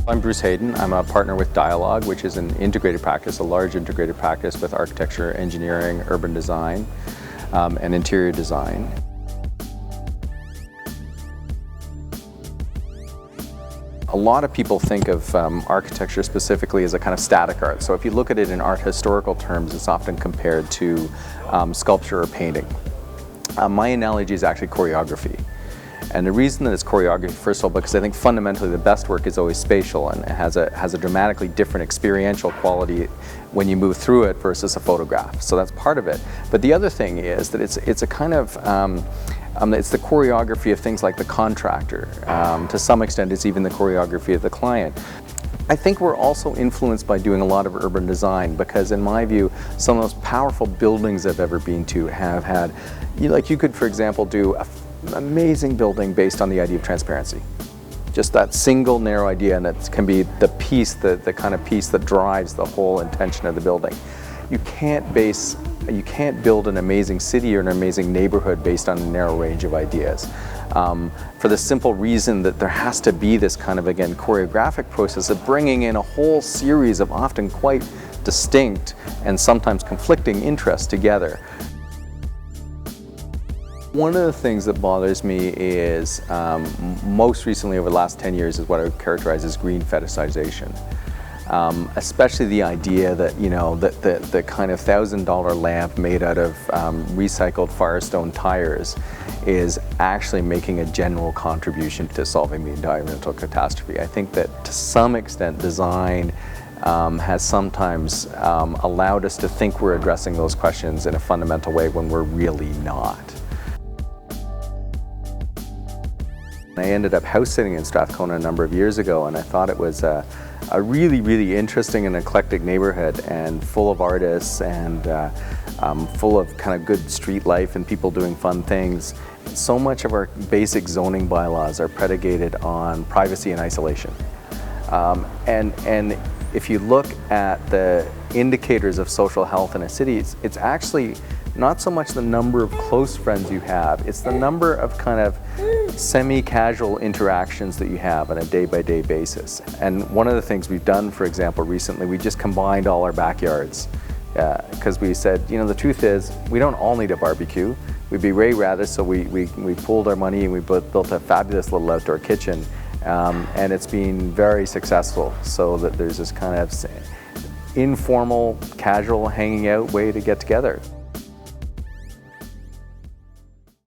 I'm Bruce Haden. I'm a partner with Dialogue, which is an integrated practice, a large integrated practice with architecture, engineering, urban design, and interior design. A lot of people think of architecture specifically as a kind of static art. So if you look at it in art historical terms, it's often compared to sculpture or painting. My analogy is actually choreography. And the reason that it's choreography, first of all, because I think fundamentally the best work is always spatial and it has a dramatically different experiential quality when you move through it versus a photograph. So that's part of it. But the other thing is that it's a kind of it's the choreography of things like the contractor. To some extent, it's even the choreography of the client. I think we're also influenced by doing a lot of urban design because, in my view, some of the most powerful buildings I've ever been to have had, you could, for example, do an amazing building based on the idea of transparency. Just that single narrow idea, and it can be the piece, the kind of piece that drives the whole intention of the building. You can't build an amazing city or an amazing neighborhood based on a narrow range of ideas. For the simple reason that there has to be this kind of, again, choreographic process of bringing in a whole series of often quite distinct and sometimes conflicting interests together. One of the things that bothers me is, most recently over the last 10 years, is what I would characterize as green fetishization. Especially the idea that, that the kind of $1,000 lamp made out of recycled Firestone tires is actually making a general contribution to solving the environmental catastrophe. I think that to some extent design has sometimes allowed us to think we're addressing those questions in a fundamental way when we're really not. I ended up house sitting in Strathcona a number of years ago, and I thought it was a really, really interesting and eclectic neighborhood, and full of artists and full of kind of good street life and people doing fun things. So much of our basic zoning bylaws are predicated on privacy and isolation. And if you look at the indicators of social health in a city, it's actually not so much the number of close friends you have, it's the number of kind of semi-casual interactions that you have on a day-by-day basis. And one of the things we've done, for example, recently, we just combined all our backyards because we said, the truth is, we don't all need a barbecue. We'd be way rather, so we pooled our money and we built a fabulous little outdoor kitchen. And it's been very successful, so that there's this kind of informal, casual hanging out way to get together.